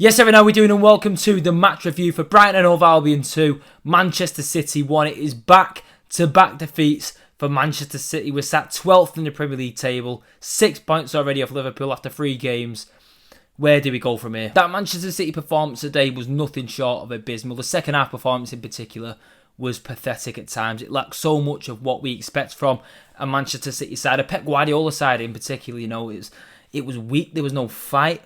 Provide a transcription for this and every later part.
Yes, everyone, how are we doing? And welcome to the match review for Brighton and Hove Albion 2, Manchester City 1. It is back-to-back defeats for Manchester City. We're sat 12th in the Premier League table, 6 points already off Liverpool after 3 games. Where do we go from here? That Manchester City performance today was nothing short of abysmal. The second half performance in particular was pathetic at times. It lacked so much of what we expect from a Manchester City side, a Pep Guardiola side in particular. It was weak. There was no fight.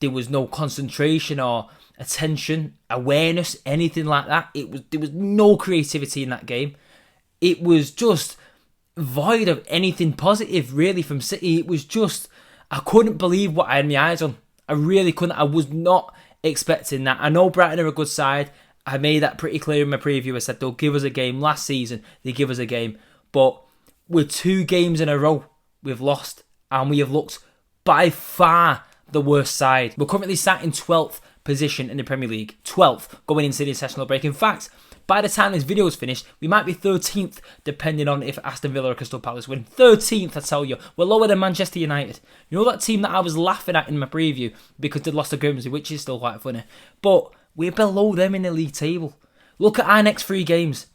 There was no concentration or attention, awareness, anything like that. There was no creativity in that game. It was just void of anything positive, really, from City. It was just, I couldn't believe what I had my eyes on. I really couldn't. I was not expecting that. I know Brighton are a good side. I made that pretty clear in my preview. I said they'll give us a game. Last season, they give us a game. But with 2 games in a row, we've lost. And we have looked by far the worst side. We're currently sat in 12th position in the Premier League. 12th going into the international break. In fact, by the time this video is finished, we might be 13th, depending on if Aston Villa or Crystal Palace win. 13th, I tell you. We're lower than Manchester United. You know that team that I was laughing at in my preview because they lost to Grimsby, which is still quite funny. But we're below them in the league table. Look at our next 3 games.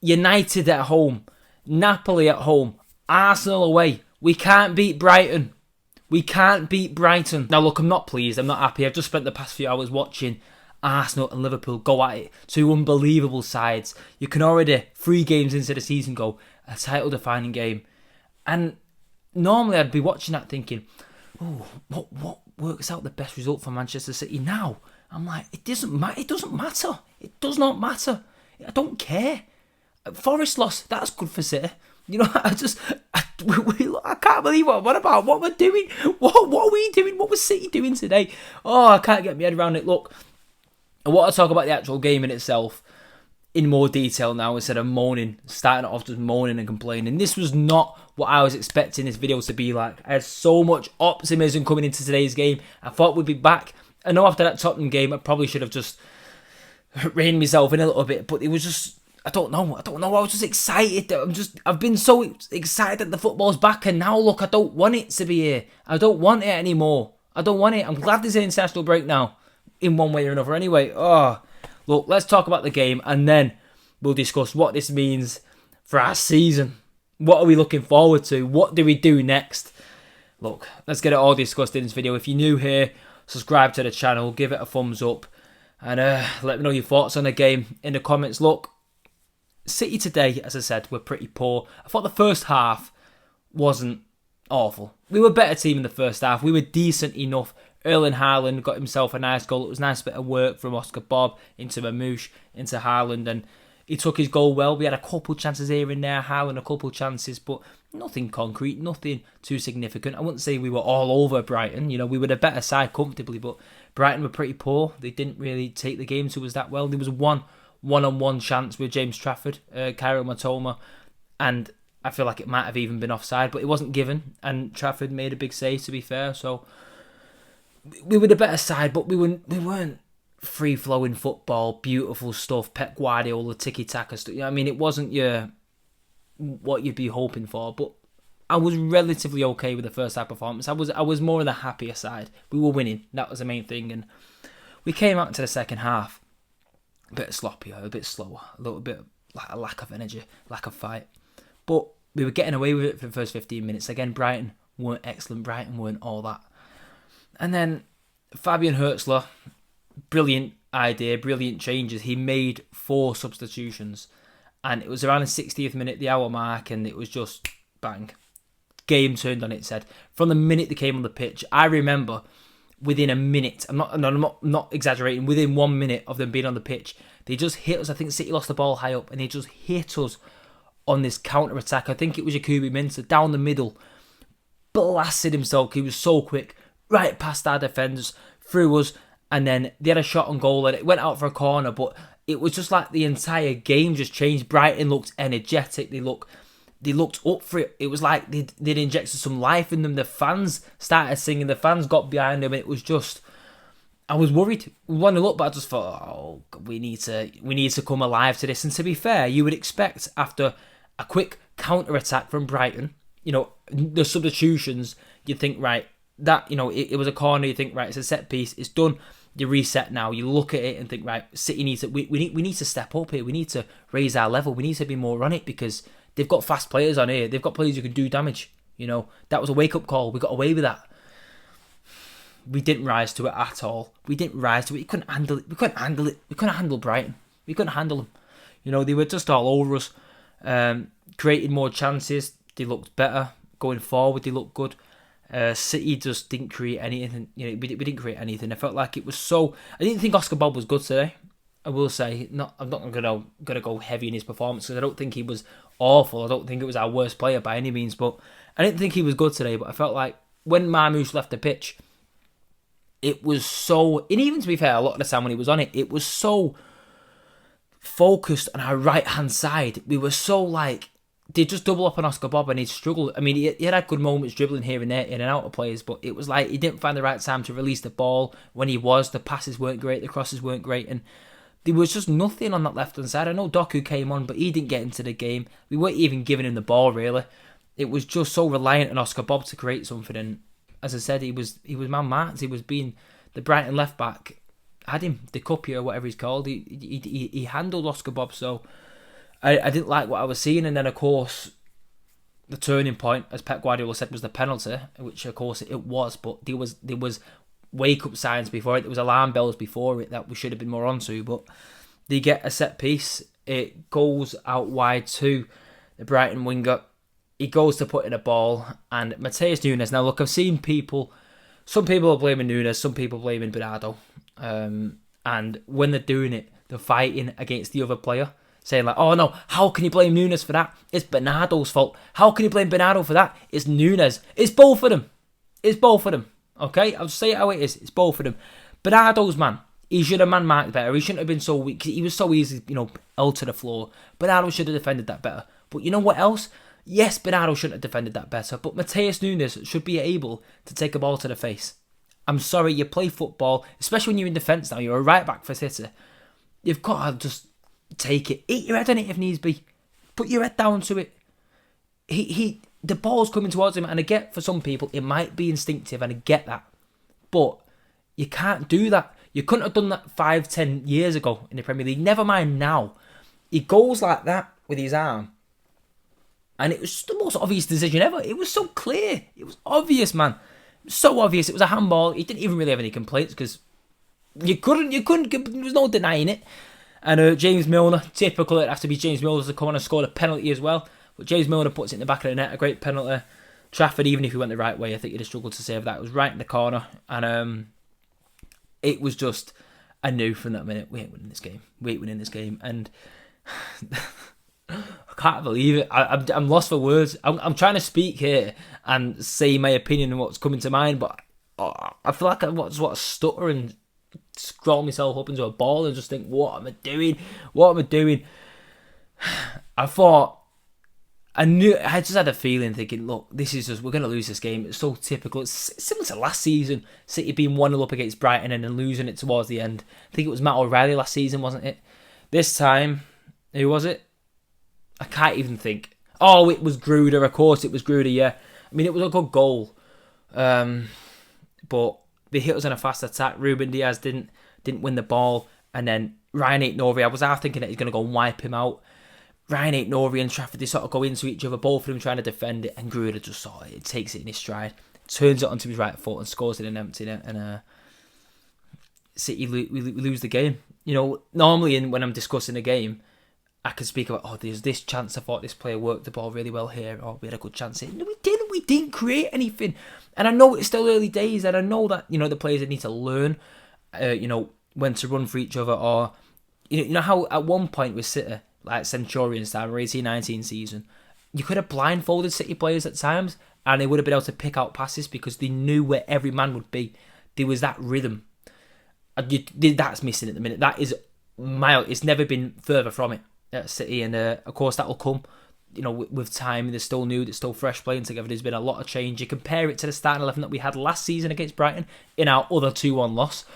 United at home. Napoli at home. Arsenal away. We can't beat Brighton. We can't beat Brighton. Now look, I'm not pleased. I'm not happy. I've just spent the past few hours watching Arsenal and Liverpool go at it. 2 unbelievable sides. You can already, 3 games into the season, go a title-defining game. And normally I'd be watching that thinking, oh, what works out the best result for Manchester City now? I'm like, it doesn't matter. It doesn't matter. It does not matter. I don't care. Forest lost. That's good for City. You know, I can't believe what we're doing. What are we doing? What was City doing today? Oh, I can't get my head around it. Look, I want to talk about the actual game in itself in more detail now instead of starting it off just moaning and complaining. This was not what I was expecting this video to be like. I had so much optimism coming into today's game. I thought we'd be back. I know after that Tottenham game, I probably should have just reined myself in a little bit, but it was just, I don't know. I was just excited. I've been so excited that the football's back, and now look, I don't want it to be here. I don't want it anymore. I don't want it. I'm glad there's an international break now, in one way or another. Anyway, look, let's talk about the game, and then we'll discuss what this means for our season. What are we looking forward to? What do we do next? Look, let's get it all discussed in this video. If you're new here, subscribe to the channel, give it a thumbs up, and let me know your thoughts on the game in the comments. Look, City today, as I said, were pretty poor. I thought the first half wasn't awful. We were a better team in the first half. We were decent enough. Erling Haaland got himself a nice goal. It was a nice bit of work from Oscar Bob into Mamouche, into Haaland, and he took his goal well. We had a couple chances here and there, Haaland a couple chances, but nothing concrete, nothing too significant. I wouldn't say we were all over Brighton. You know, we were the better side comfortably, but Brighton were pretty poor. They didn't really take the game to us that well. There was one-on-one chance with James Trafford, Kairo Matoma, and I feel like it might have even been offside, but it wasn't given, and Trafford made a big save, to be fair. So we were the better side, but we weren't free-flowing football, beautiful stuff, Pep Guardiola, tiki-taka stuff. You know what I mean, it wasn't what you'd be hoping for, but I was relatively okay with the first half performance. I was more on the happier side. We were winning, that was the main thing, and we came out into the second half a bit sloppier, a bit slower, a little bit like a lack of energy, lack of fight. But we were getting away with it for the first 15 minutes. Again, Brighton weren't excellent. Brighton weren't all that. And then Fabian Hurtzler, brilliant idea, brilliant changes. He made 4 substitutions. And it was around the 60th minute, the hour mark, and it was just bang. Game turned on its head. From the minute they came on the pitch, I remember within a minute, I'm not exaggerating, within 1 minute of them being on the pitch, they just hit us. I think City lost the ball high up and they just hit us on this counter-attack. I think it was Jacoby Minter down the middle, blasted himself. He was so quick, right past our defenders, through us, and then they had a shot on goal and it went out for a corner, but it was just like the entire game just changed. Brighton looked energetic. They looked up for it. It was like they'd injected some life in them. The fans started singing. The fans got behind them. It was just, I was worried. We wanted to look, but I just thought, oh, we need to come alive to this. And to be fair, you would expect after a quick counter-attack from Brighton, you know, the substitutions, you'd think, right, that, you know, it was a corner, you think, right, it's a set piece, it's done. you reset now. You look at it and think, right, City needs to, we need to step up here. We need to raise our level. We need to be more on it because they've got fast players on here. They've got players who can do damage. That was a wake-up call. We got away with that. We didn't rise to it at all. We didn't rise to it. We couldn't handle it. We couldn't handle Brighton. We couldn't handle them. They were just all over us. Created more chances. They looked better. Going forward, they looked good. City just didn't create anything. We didn't create anything. I felt like it was so. I didn't think Oscar Bob was good today. I will say, I'm not gonna go heavy in his performance because I don't think he was awful. I don't think it was our worst player by any means, but I didn't think he was good today. But I felt like when Marmoush left the pitch, it was so. And even to be fair, a lot of the time when he was on it, it was so focused on our right hand side. We were so like. They just double up on Oscar Bob and he'd struggle. I mean, he had good moments dribbling here and there, in and out of players, but it was like he didn't find the right time to release the ball. When he was, the passes weren't great, the crosses weren't great, and there was just nothing on that left-hand side. I know Doku came on, but he didn't get into the game. We weren't even giving him the ball, really. It was just so reliant on Oscar Bob to create something, and as I said, he was man-marked. He was being the Brighton left-back, had him, the Cuppy or whatever he's called. He handled Oscar Bob, so I didn't like what I was seeing, and then of course the turning point, as Pep Guardiola said, was the penalty, which of course it was, but there was wake up signs before it, there was alarm bells before it that we should have been more onto, but they get a set piece, it goes out wide to the Brighton winger, he goes to put in a ball, and Matheus Nunes, now look, I've seen some people are blaming Nunes, some people blaming Bernardo, and when they're doing it, they're fighting against the other player, saying like, oh no, how can you blame Nunes for that? It's Bernardo's fault. How can you blame Bernardo for that? It's Nunes. It's both of them. Okay? I'll say it how it is. It's both of them. Bernardo's man. He should have man-marked better. He shouldn't have been so weak. He was so easy, held to the floor. Bernardo should have defended that better. But you know what else? Yes, Bernardo shouldn't have defended that better. But Matheus Nunes should be able to take a ball to the face. I'm sorry, you play football, especially when you're in defence now. You're a right-back for City. You've got to just take it. Eat your head on it if needs be. Put your head down to it. The ball's coming towards him, and I get for some people it might be instinctive, and I get that. But you can't do that. You couldn't have done that 5-10 years ago in the Premier League. Never mind now. He goes like that with his arm. And it was the most obvious decision ever. It was so clear. It was obvious, man. It was so obvious. It was a handball. He didn't even really have any complaints because you couldn't, there was no denying it. And James Milner, typical, it has to be James Milner to come on and score a penalty as well. But James Milner puts it in the back of the net, a great penalty. Trafford, even if he went the right way, I think he'd have struggled to save that. It was right in the corner. And it was just, I knew from that minute, we ain't winning this game. And I can't believe it. I'm lost for words. I'm trying to speak here and say my opinion on what's coming to mind, but I feel like I was stuttering, scroll myself up into a ball and just think, what am I doing? I thought, I just had a feeling thinking, look, this is just, we're going to lose this game. It's so typical. It's similar to last season, City being 1-0 up against Brighton and then losing it towards the end. I think it was Matt O'Reilly last season, wasn't it? This time, who was it? I can't even think. Oh, it was Gruder, of course it was Gruder, yeah. I mean, it was a good goal. But they hit us on a fast attack. Ruben Diaz didn't win the ball. And then Ryan Aït-Nouri, I was half thinking that he's going to go and wipe him out. Ryan Aït-Nouri and Trafford, they sort of go into each other, both of them trying to defend it. And Gruder just sort of takes it in his stride, turns it onto his right foot and scores it in an empty net. And City, we lose the game. Normally when I'm discussing a game, I can speak about, there's this chance, I thought this player worked the ball really well here, or we had a good chance here. No, we didn't create anything. And I know it's still early days, and I know that, the players need to learn, when to run for each other, or, how at one point with City, like Centurions time, or 18-19 season, you could have blindfolded City players at times, and they would have been able to pick out passes because they knew where every man would be. There was that rhythm. That's missing at the minute. That is mild. It's never been further from it at City, and of course that'll come, with time. They're still new, they're still fresh playing together. There's been a lot of change. You compare it to the starting 11 that we had last season against Brighton in our other 2-1 loss.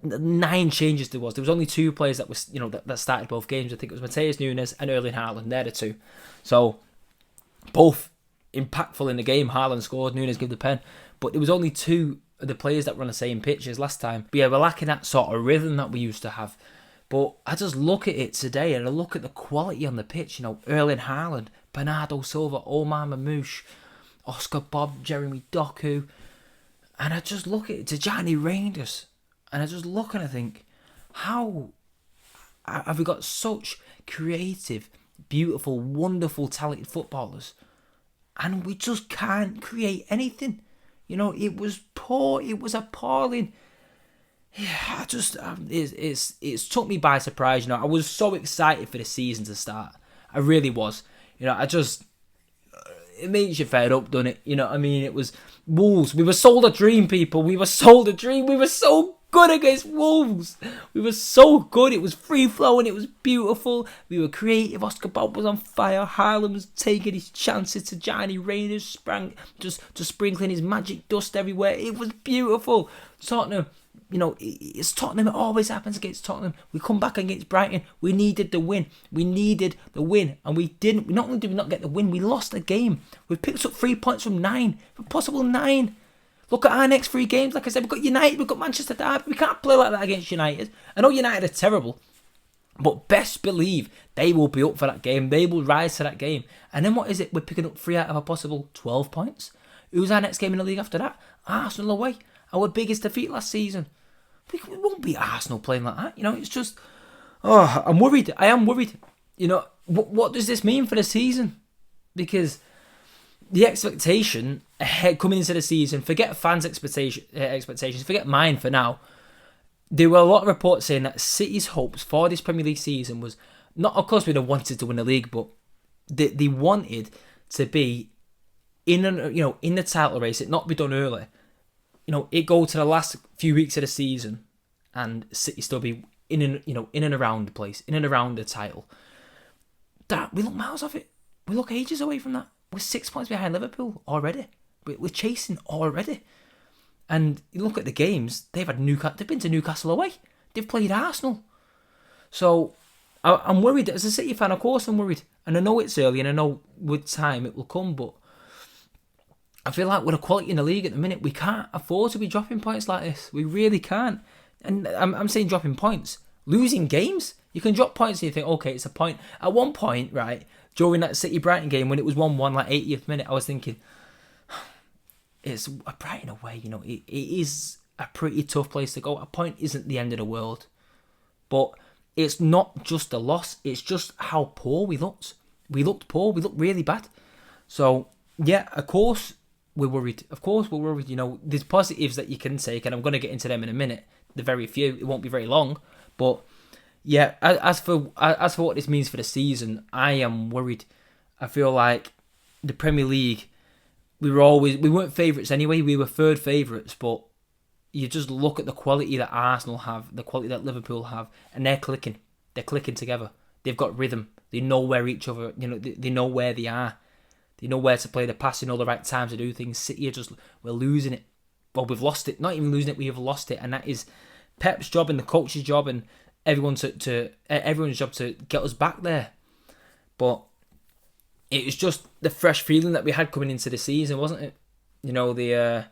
9 changes there was. There was only 2 players that was, that started both games. I think it was Matheus Nunes and Erling Haaland. They're the 2. So both impactful in the game. Haaland scored, Nunes gave the pen, but there was only 2 the players that were on the same pitch as last time. But yeah, we're lacking that sort of rhythm that we used to have. But I just look at it today and I look at the quality on the pitch. Erling Haaland, Bernardo Silva, Omar Mamouche, Oscar Bob, Jeremy Doku. And I just look at it, Tijani Reinders. And I just look and I think, how have we got such creative, beautiful, wonderful, talented footballers? And we just can't create anything. It was poor. It was appalling. Yeah, it's took me by surprise. I was so excited for the season to start. I really was. It makes you fed up, doesn't it? It was Wolves. We were sold a dream, people. We were sold a dream. We were so good against Wolves. We were so good. It was free flowing. It was beautiful. We were creative. Oscar Bob was on fire. Haaland was taking his chances. To Johnny Raiders sprang just sprinkling his magic dust everywhere. It was beautiful. Tottenham. It's Tottenham. It always happens against Tottenham. We come back against Brighton. We needed the win. And we didn't. Not only did we not get the win, we lost the game. We picked up 3 points from 9, a possible 9. Look at our next 3 games. Like I said, we've got United, we've got Manchester Derby. We can't play like that against United. I know United are terrible, but best believe they will be up for that game. They will rise to that game. And then what is it? We're picking up 3 out of a possible 12 points. Who's our next game in the league after that? Arsenal away. Our biggest defeat last season. We won't beat Arsenal playing like that. It's just... I'm worried. I am worried. What does this mean for the season? Because the expectation ahead coming into the season, forget fans' expectations, forget mine for now. There were a lot of reports saying that City's hopes for this Premier League season was not, of course, we'd have wanted to win the league, but they wanted to be in the title race. It not be done early. It go to the last few weeks of the season, and City still be in and around the place, in and around the title. That we look miles off it. We look ages away from that. We're 6 points behind Liverpool already. We're chasing already. And you look at the games, they've been to Newcastle away. They've played Arsenal. So I'm worried. As a City fan, of course I'm worried. And I know it's early, and I know with time it will come, but I feel like with the quality in the league at the minute, we can't afford to be dropping points like this. We really can't. And I'm saying dropping points. Losing games. You can drop points and you think, okay, it's a point. At one point, right, during that City-Brighton game when it was 1-1, like 80th minute, I was thinking, it's a Brighton away, it is a pretty tough place to go. A point isn't the end of the world. But it's not just a loss, it's just how poor we looked. We looked poor, we looked really bad. So, yeah, of course we're worried. There's positives that you can take, and I'm going to get into them in a minute. The very few, it won't be very long. But, yeah, as for what this means for the season, I am worried. I feel like the Premier League, we weren't favourites anyway. We were third favourites, but you just look at the quality that Arsenal have, the quality that Liverpool have, and they're clicking. They're clicking together. They've got rhythm. They know where each other, they know where they are. They know where to play the pass. They know the right time to do things. City we're losing it. Well, we've lost it. Not even losing it, we have lost it. And that is Pep's job and the coach's job and everyone's job to get us back there. But it was just the fresh feeling that we had coming into the season, wasn't it? The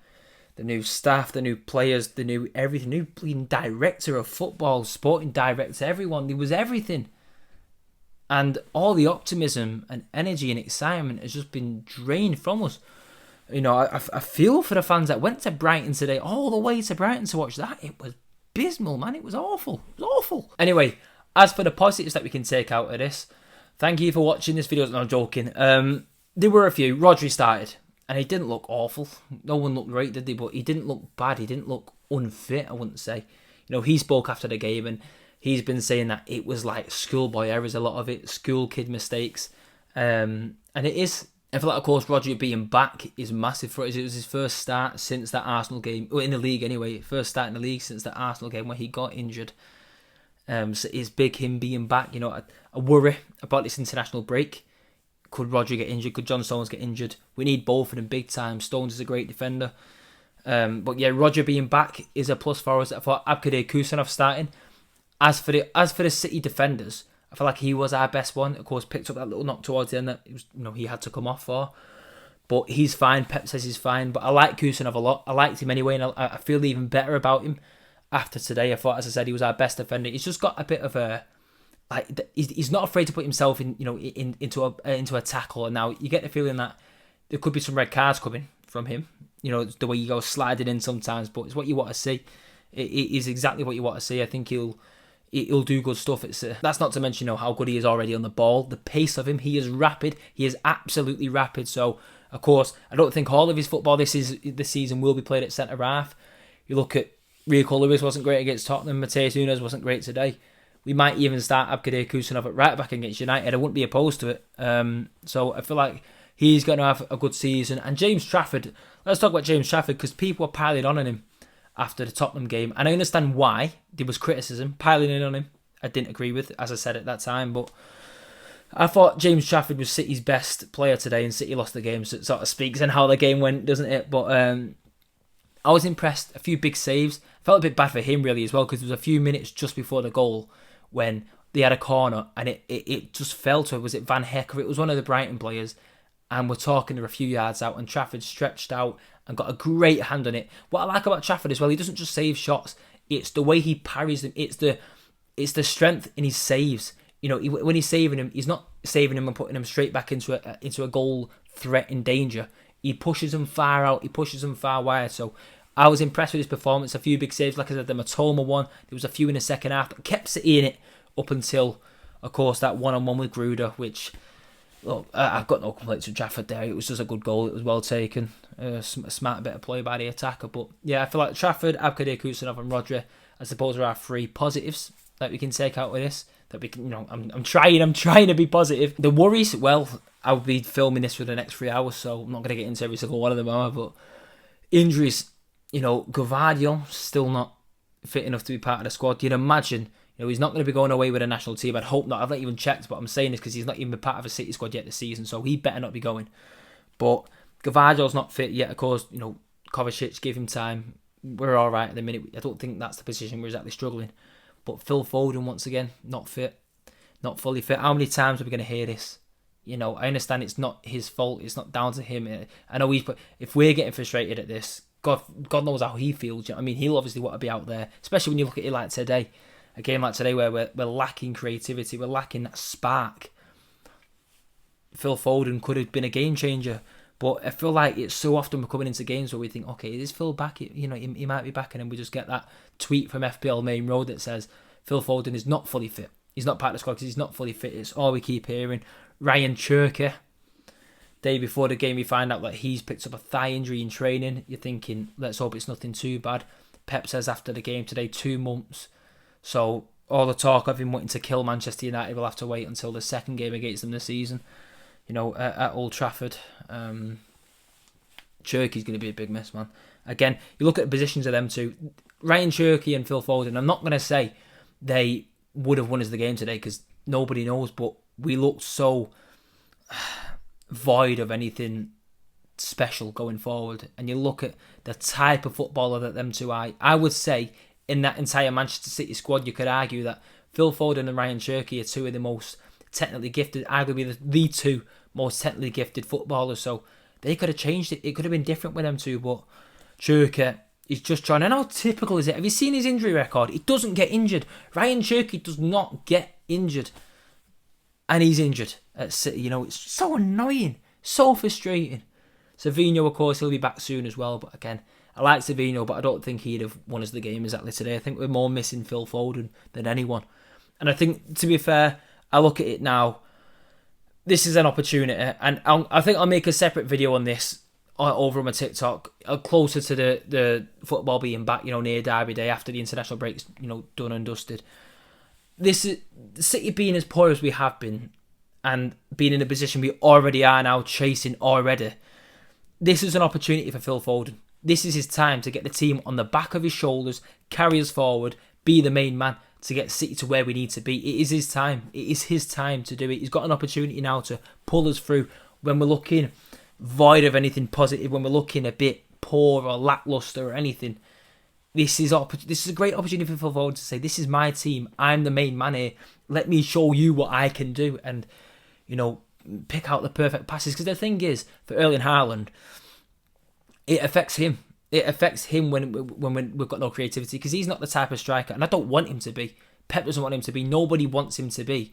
new staff, the new players, the new everything, new bleeding director of football, sporting director, everyone. There was everything. And all the optimism and energy and excitement has just been drained from us. I feel for the fans that went to Brighton today, all the way to Brighton to watch that. It was abysmal, man. It was awful. It was awful. Anyway, as for the positives that we can take out of this, thank you for watching this video. No, I'm joking. There were a few. Rodri started, and he didn't look awful. No one looked great, did they? But he didn't look bad. He didn't look unfit, I wouldn't say. He spoke after the game, and he's been saying that it was like schoolboy errors, a lot of it, school kid mistakes. And it is. I feel like, of course, Rodri being back is massive for us. It was his first start since that Arsenal game, in the league anyway, first start in the league since that Arsenal game where he got injured. So it's big, him being back. I worry about this international break. Could Rodri get injured? Could John Stones get injured? We need both of them big time. Stones is a great defender. But yeah, Rodri being back is a plus for us. I thought Abkadir Kusanov starting. As for the City defenders, I feel like he was our best one. Of course, picked up that little knock towards the end that he had to come off for. But he's fine. Pep says he's fine. But I like Kusanov a lot. I liked him anyway, and I feel even better about him after today. I thought, as I said, he was our best defender. He's just got a bit of a he's not afraid to put himself into a tackle. And now you get the feeling that there could be some red cards coming from him. The way he goes sliding in sometimes, but it's what you want to see. It is exactly what you want to see. I think he'll do good stuff. That's not to mention how good he is already on the ball. The pace of him, he is rapid. He is absolutely rapid. So, of course, I don't think all of his football this season will be played at centre half. You look at Rico Lewis wasn't great against Tottenham. Mateus Nunes wasn't great today. We might even start Abkadir Kusanov at right back against United. I wouldn't be opposed to it. So I feel like he's going to have a good season. And James Trafford, let's talk about James Trafford, because people were piling on him after the Tottenham game. And I understand why there was criticism piling in on him. I didn't agree with, as I said at that time. But I thought James Trafford was City's best player today, and City lost the game. So it sort of speaks on how the game went, doesn't it? But I was impressed. A few big saves. Felt a bit bad for him, really, as well, because there was a few minutes just before the goal when they had a corner and it just fell to, was it Van Hecker? It was one of the Brighton players, and we're talking they're a few yards out, and Trafford stretched out and got a great hand on it. What I like about Trafford as well, he doesn't just save shots, it's the way he parries them, it's the strength in his saves. When he's saving him, he's not saving him and putting him straight back into a goal threat in danger. He pushes them far out, he pushes them far wide. So I was impressed with his performance. A few big saves, like I said, the Matoma one. There was a few in the second half that kept City in it up until, of course, that one-on-one with Gruder, which, look, I've got no complaints with Trafford there. It was just a good goal. It was well taken. A smart bit of play by the attacker. But yeah, I feel like Trafford, Abkadir Kusanov and Rodri, I suppose, are our three positives that we can take out with this. That we can, I'm trying to be positive. The worries, well, I'll be filming this for the next 3 hours, so I'm not going to get into every single one of them, but injuries, Gvardiol still not fit enough to be part of the squad. You'd imagine, he's not going to be going away with a national team. I'd hope not. I've not even checked, but I'm saying this because he's not even been part of a City squad yet this season, so he better not be going. But Gvardiol's not fit yet. Of course, Kovacic, give him time. We're all right at the minute. I don't think that's the position we're exactly struggling. But Phil Foden, once again, not fit. Not fully fit. How many times are we going to hear this? I understand it's not his fault. It's not down to him. I know if we're getting frustrated at this, God knows how he feels. I mean, he'll obviously want to be out there, especially when you look at it like today. A game like today where we're lacking creativity, we're lacking that spark. Phil Foden could have been a game changer, but I feel like it's so often we're coming into games where we think, okay, is Phil back? He might be back, and then we just get that tweet from FPL Main Road that says Phil Foden is not fully fit. He's not part of the squad because he's not fully fit. It's all we keep hearing. Ryan Cherky, day before the game, we find out that he's picked up a thigh injury in training. You're thinking, let's hope it's nothing too bad. Pep says after the game today, 2 months. So all the talk of him wanting to kill Manchester United will have to wait until the second game against them this season. At Old Trafford. Cherky's going to be a big miss, man. Again, you look at the positions of them two. Ryan Cherky and Phil Foden, I'm not going to say they would have won us the game today because nobody knows, but we looked so void of anything special going forward. And you look at the type of footballer that them two are. I would say in that entire Manchester City squad, you could argue that Phil Foden and Ryan Cherky are two of the most technically gifted, arguably the two most technically gifted footballers. So they could have changed it. It could have been different with them two, but Cherky is just trying. And how typical is it? Have you seen his injury record? He doesn't get injured. Ryan Cherky does not get injured. And he's injured at City. It's so annoying. So frustrating. Savinho, of course, he'll be back soon as well. But again, I like Savinho, but I don't think he'd have won us the game exactly today. I think we're more missing Phil Foden than anyone. And I think, to be fair, I look at it now, this is an opportunity. And I think I'll make a separate video on this over on my TikTok, closer to the football being back, near Derby Day, after the international break's, done and dusted. This is the City being as poor as we have been and being in a position we already are now chasing already. This is an opportunity for Phil Foden. This is his time to get the team on the back of his shoulders, carry us forward, be the main man to get City to where we need to be. It is his time. It is his time to do it. He's got an opportunity now to pull us through when we're looking void of anything positive, when we're looking a bit poor or lackluster or anything. This is a great opportunity for Phil Foden to say, this is my team. I'm the main man here. Let me show you what I can do. And, pick out the perfect passes. Because the thing is, for Erling Haaland, it affects him. It affects him when we've got no creativity, because he's not the type of striker, and I don't want him to be. Pep doesn't want him to be. Nobody wants him to be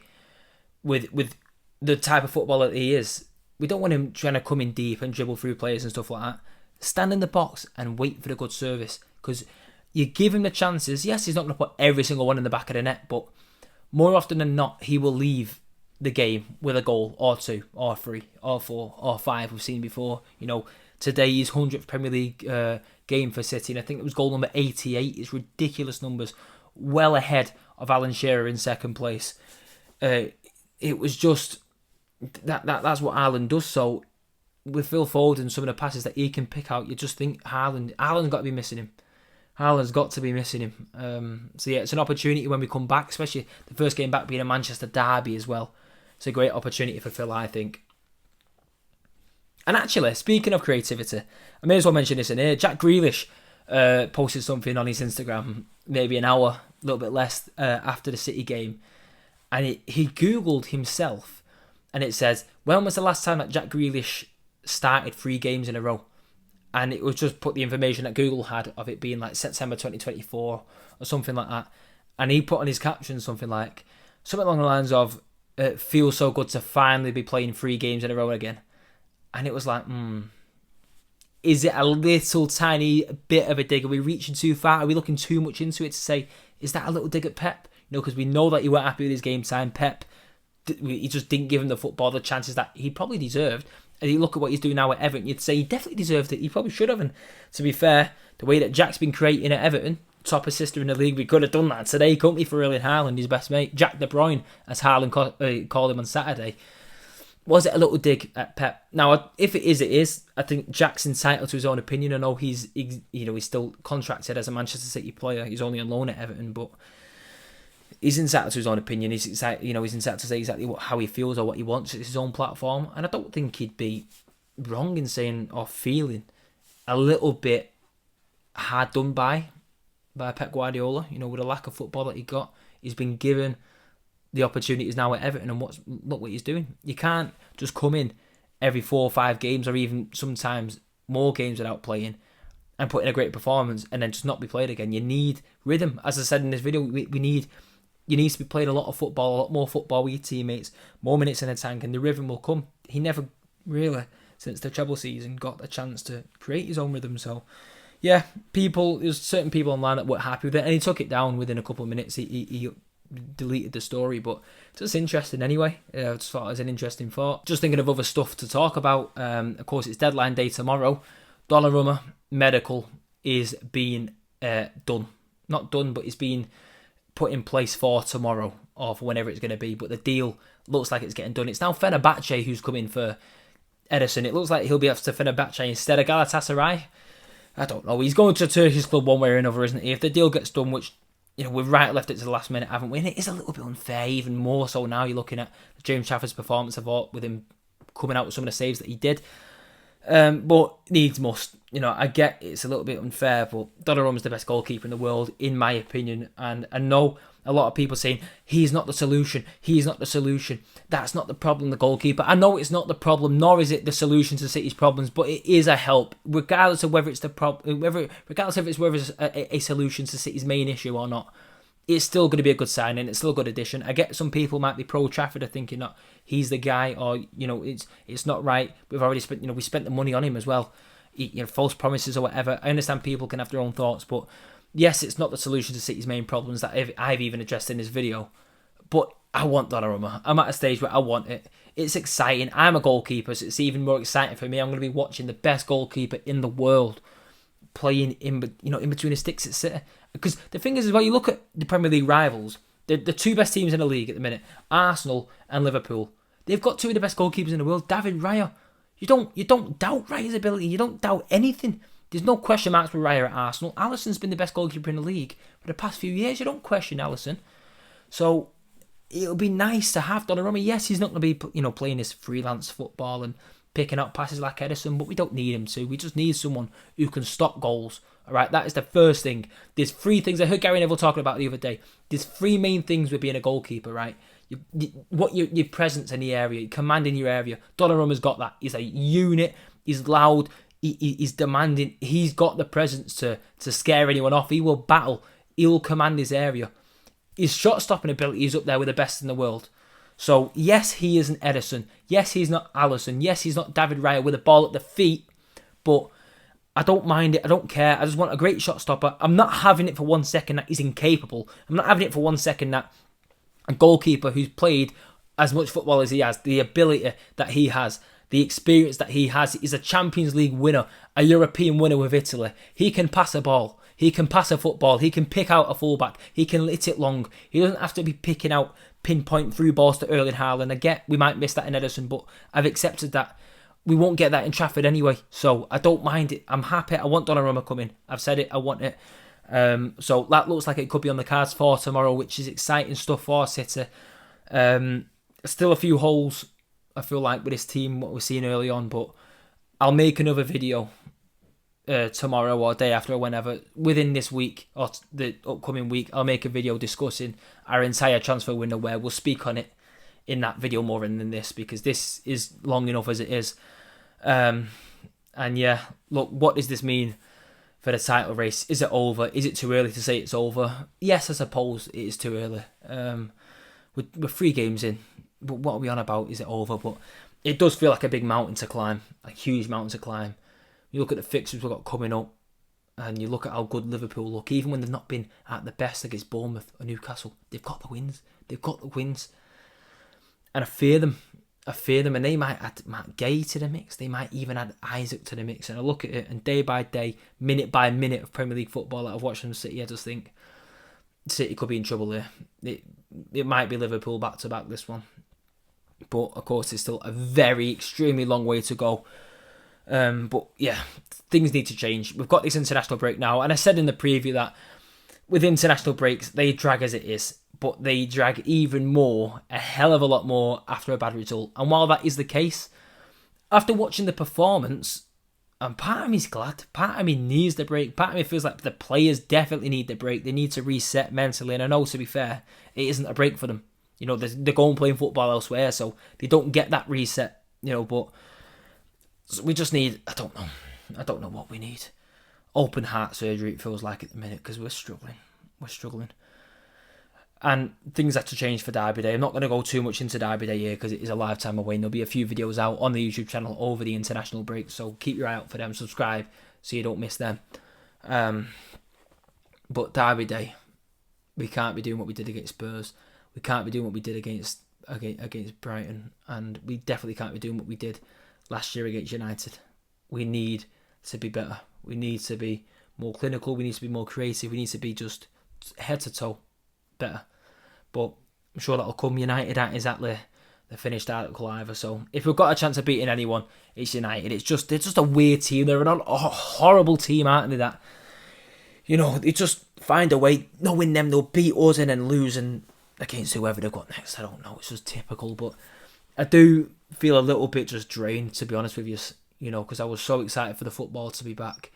with the type of footballer that he is. We don't want him trying to come in deep and dribble through players and stuff like that. Stand in the box and wait for the good service, because you give him the chances. Yes, he's not going to put every single one in the back of the net, but more often than not, he will leave the game with a goal or two or three or four or five. We've seen before. Today his 100th Premier League game for City, and I think it was goal number 88. It's ridiculous numbers, well ahead of Alan Shearer in second place. It was just that's what Haaland does. So with Phil Foden, some of the passes that he can pick out, you just think Haaland's got to be missing him. Haaland's got to be missing him. So yeah, it's an opportunity when we come back, especially the first game back being a Manchester derby as well. It's a great opportunity for Phil, I think. And actually, speaking of creativity, I may as well mention this in here. Jack Grealish posted something on his Instagram, maybe an hour, a little bit less, after the City game. And he Googled himself, and it says, when was the last time that Jack Grealish started 3 games in a row? And it was just put the information that Google had of it being like September 2024 or something like that. And he put on his caption something along the lines of, it feels so good to finally be playing 3 games in a row again. And it was like, is it a little tiny bit of a dig? Are we reaching too far? Are we looking too much into it to say, is that a little dig at Pep? Because we know that he weren't happy with his game time. Pep, he just didn't give him the football, the chances that he probably deserved. And you look at what he's doing now at Everton, you'd say he definitely deserved it. He probably should have. And to be fair, the way that Jack's been creating at Everton, top assister in the league, we could have done that today, couldn't we, for Erling Haaland, his best mate, Jack De Bruyne, as Haaland called him on Saturday. Was it a little dig at Pep? Now, if it is, it is. I think Jack's entitled to his own opinion. I know he's still contracted as a Manchester City player. He's only on loan at Everton, but he's entitled to his own opinion. He's entitled to say exactly how he feels or what he wants. It's his own platform, and I don't think he'd be wrong in saying or feeling a little bit hard done by Pep Guardiola. With the lack of football that he got, he's been given the opportunities now at Everton, and look what he's doing. You can't just come in every 4 or 5 games, or even sometimes more games without playing, and put in a great performance and then just not be played again. You need rhythm. As I said in this video, you need to be playing a lot of football, a lot more football with your teammates, more minutes in the tank, and the rhythm will come. He never really, since the treble season, got a chance to create his own rhythm. So yeah, there's certain people online that weren't happy with it, and he took it down within a couple of minutes. He deleted the story, but it's just interesting anyway. I just thought it was an interesting thought. Just thinking of other stuff to talk about. Of course, it's deadline day tomorrow. Donnarumma medical is being done. Not done, but it's being put in place for tomorrow or for whenever it's going to be. But the deal looks like it's getting done. It's now Fenerbahce who's coming for Ederson. It looks like he'll be off to Fenerbahce instead of Galatasaray. I don't know. He's going to a Turkish club one way or another, isn't he? If the deal gets done, which we've left it to the last minute, haven't we? And it is a little bit unfair, even more so now. You're looking at James Trafford's performance, I thought, with him coming out with some of the saves that he did. But needs must. I get it's a little bit unfair, but Donnarumma's the best goalkeeper in the world, in my opinion. And I know a lot of people saying, he's not the solution. He's not the solution. That's not the problem, the goalkeeper. I know it's not the problem, nor is it the solution to City's problems, but it is a help, regardless of whether it's the problem, whether it's a solution to City's main issue or not. It's still going to be a good signing. It's still a good addition. I get some people might be pro Trafford, are thinking that he's the guy, or it's not right. We've already spent we spent the money on him as well. False promises or whatever. I understand people can have their own thoughts, but yes, it's not the solution to City's main problems that I've even addressed in this video. But I want Donnarumma. I'm at a stage where I want it. It's exciting. I'm a goalkeeper, so it's even more exciting for me. I'm going to be watching the best goalkeeper in the world playing in between the sticks at City. Because the thing is, well, you look at the Premier League rivals, the 2 best teams in the league at the minute, Arsenal and Liverpool. They've got 2 of the best goalkeepers in the world. David Raya. You don't doubt Raya's ability. You don't doubt anything. There's no question marks with Raya at Arsenal. Alisson's been the best goalkeeper in the league for the past few years. You don't question Alisson. So it'll be nice to have Donnarumma. Yes, he's not going to be playing this freelance football and picking up passes like Ederson, but we don't need him to. We just need someone who can stop goals. All right, that is the first thing. There's 3 things I heard Gary Neville talking about the other day. There's 3 main things with being a goalkeeper, right? Your presence in the area, commanding your area. Donnarumma's got that. He's a unit. He's loud. He's demanding. He's got the presence to scare anyone off. He will battle. He will command his area. His shot-stopping ability is up there with the best in the world. So, yes, he isn't Edison. Yes, he's not Alisson. Yes, he's not David Raya with a ball at the feet. But I don't mind it. I don't care. I just want a great shot-stopper. I'm not having it for 1 second that he's incapable. I'm not having it for 1 second that a goalkeeper who's played as much football as he has, the ability that he has, the experience that he has, is a Champions League winner, a European winner with Italy. He can pass a ball. He can pass a football. He can pick out a fullback. He can hit it long. He doesn't have to be picking out pinpoint through balls to Erling Haaland. I get we might miss that in Edison, but I've accepted that. We won't get that in Trafford anyway, so I don't mind it. I'm happy. I want Donnarumma coming. I've said it. I want it. So that looks like it could be on the cards for tomorrow, which is exciting stuff for City. Still a few holes, I feel like, with this team, what we're seeing early on, but I'll make another video tomorrow or day after or whenever, within this week or the upcoming week. I'll make a video discussing our entire transfer window where we'll speak on it in that video more than this, because this is long enough as it is. And yeah, look, what does this mean for the title race? Is it over? Is it too early to say it's over? Yes, I suppose it is too early. We're 3 games in, but what are we on about? Is it over? But it does feel like a big mountain to climb, a huge mountain to climb. You look at the fixtures we've got coming up, and you look at how good Liverpool look, even when they've not been at the best against Bournemouth or Newcastle. They've got the wins. They've got the wins. And I fear them. And they might add Matt Gay to the mix. They might even add Isaac to the mix. And I look at it, and day by day, minute by minute of Premier League football that I've watched from City, I just think City could be in trouble there. It might be Liverpool back to back, this one. But, of course, it's still a very, extremely long way to go. But, yeah, things need to change. We've got this international break now. And I said in the preview that with international breaks, they drag as it is. But they drag even more, a hell of a lot more, after a bad result. And while that is the case, after watching the performance, and part of me's glad, part of me needs the break, part of me feels like the players definitely need the break. They need to reset mentally. And I know, to be fair, it isn't a break for them. You know, they're going playing football elsewhere, so they don't get that reset, you know, but we just need, I don't know what we need. Open heart surgery, it feels like at the minute, because we're struggling. And things have to change for Derby Day. I'm not going to go too much into Derby Day here because it is a lifetime away, and there'll be a few videos out on the YouTube channel over the international break, so keep your eye out for them, subscribe so you don't miss them. But Derby Day, we can't be doing what we did against Spurs. We can't be doing what we did against Brighton, and we definitely can't be doing what we did last year against United. We need to be better. We need to be more clinical. We need to be more creative. We need to be just head to toe better. But I'm sure that'll come. United aren't exactly the finished article either. So if we've got a chance of beating anyone, it's United. They're just a weird team. They're a horrible team, aren't they? That, you know, they just find a way. Knowing them, they'll beat us and then lose against whoever they've got next. I don't know. It's just typical. But I do feel a little bit just drained, to be honest with you. You know, because I was so excited for the football to be back.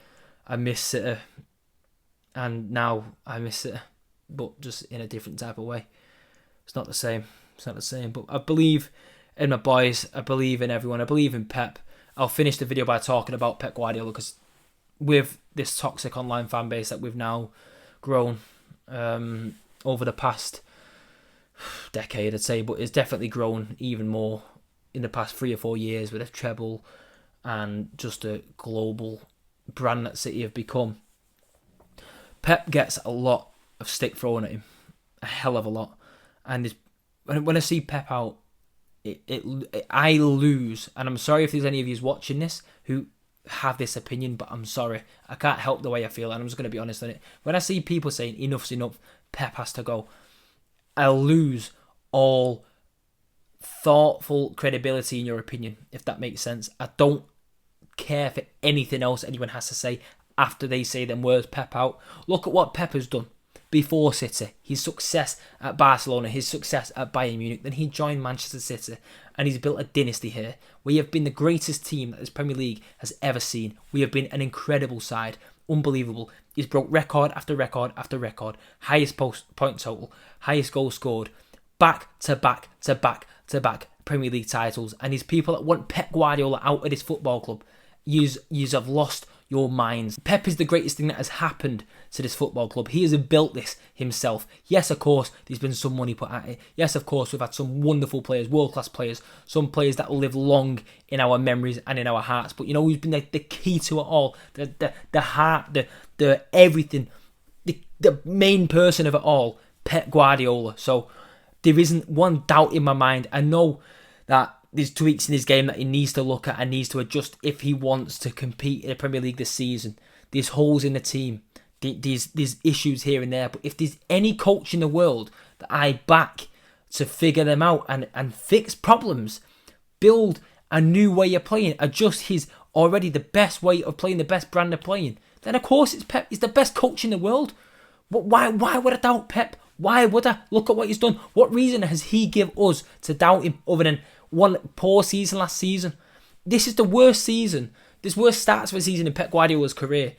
I miss City, and now I miss City, but just in a different type of way. It's not the same. But I believe in my boys. I believe in everyone. I believe in Pep. I'll finish the video by talking about Pep Guardiola, because with this toxic online fan base that we've now grown over the past decade, I'd say, but it's definitely grown even more in the past 3 or 4 years with a treble and just a global brand that City have become. Pep gets a lot of stick thrown at him, a hell of a lot, and when I see Pep out, I lose. And I'm sorry if there's any of you watching this who have this opinion, but I'm sorry, I can't help the way I feel, and I'm just going to be honest on it. When I see people saying enough's enough, Pep has to go, I lose all thoughtful credibility in your opinion, if that makes sense. I don't care for anything else anyone has to say after they say them words. Pep out. Look at what Pep has done before City. His success at Barcelona, his success at Bayern Munich, then he joined Manchester City, and he's built a dynasty here. We have been the greatest team that this Premier League has ever seen. We have been an incredible side, unbelievable. He's broke record after record after record, highest point total, highest goals scored, back to back to back to back Premier League titles, and these people that want Pep Guardiola out of this football club, yous have lost your minds. Pep is the greatest thing that has happened to this football club. He has built this himself. Yes, of course, there's been some money put at it. Yes, of course, we've had some wonderful players, world-class players, some players that will live long in our memories and in our hearts. But you know who's been the key to it all? The heart, the everything, the main person of it all, Pep Guardiola. So there isn't one doubt in my mind. I know that there's tweaks in his game that he needs to look at and needs to adjust if he wants to compete in the Premier League this season. There's holes in the team. There's issues here and there. But if there's any coach in the world that I back to figure them out and fix problems, build a new way of playing, adjust his already the best way of playing, the best brand of playing, then of course it's Pep. He's the best coach in the world. But why would I doubt Pep? Why would I? Look at what he's done. What reason has he give us to doubt him other than one poor season last season? This is the worst season. This worst starts of a season in Pep Guardiola's career.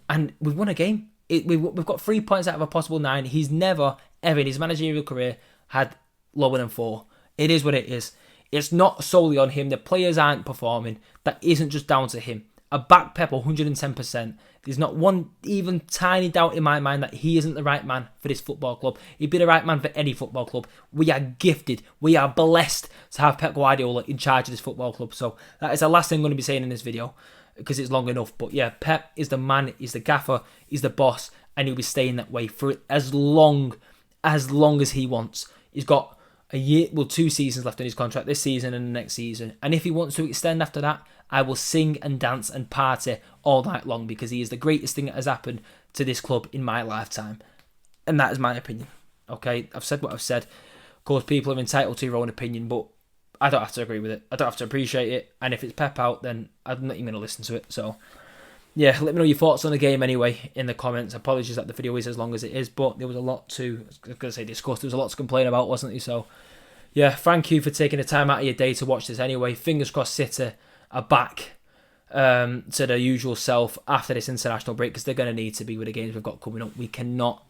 And we've won a game. We've got 3 points out of a possible 9. He's never, ever in his managerial career had lower than 4. It is what it is. It's not solely on him. The players aren't performing. That isn't just down to him. I back Pep 110%. There's not one even tiny doubt in my mind that he isn't the right man for this football club. He'd be the right man for any football club. We are gifted. We are blessed to have Pep Guardiola in charge of this football club. So that is the last thing I'm going to be saying in this video because it's long enough. But yeah, Pep is the man. He's the gaffer. He's the boss. And he'll be staying that way for as long as he wants. He's got a year, 2 seasons left on his contract, this season and the next season. And if he wants to extend after that, I will sing and dance and party all night long because he is the greatest thing that has happened to this club in my lifetime. And that is my opinion. Okay, I've said what I've said. Of course, people are entitled to their own opinion, but I don't have to agree with it. I don't have to appreciate it. And if it's Pep out, then I'm not even going to listen to it. So, yeah, let me know your thoughts on the game anyway in the comments. Apologies that the video is as long as it is, but there was a lot to, I was going to say discuss, there was a lot to complain about, wasn't there? So, yeah, thank you for taking the time out of your day to watch this anyway. Fingers crossed City are back to their usual self after this international break because they're going to need to be with the games we've got coming up. We cannot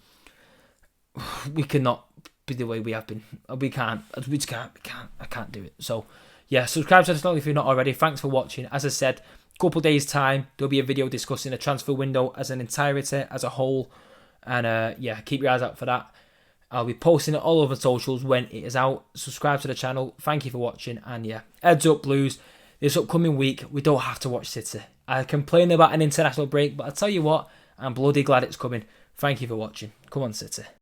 be the way we have been. We can't. I can't do it. So, yeah, subscribe to the channel if you're not already. Thanks for watching. As I said, a couple of days' time, there'll be a video discussing the transfer window as an entirety, as a whole. And, yeah, keep your eyes out for that. I'll be posting it all over socials when it is out. Subscribe to the channel. Thank you for watching. And, yeah, heads up, Blues. This upcoming week, we don't have to watch City. I complain about an international break, but I tell you what, I'm bloody glad it's coming. Thank you for watching. Come on, City.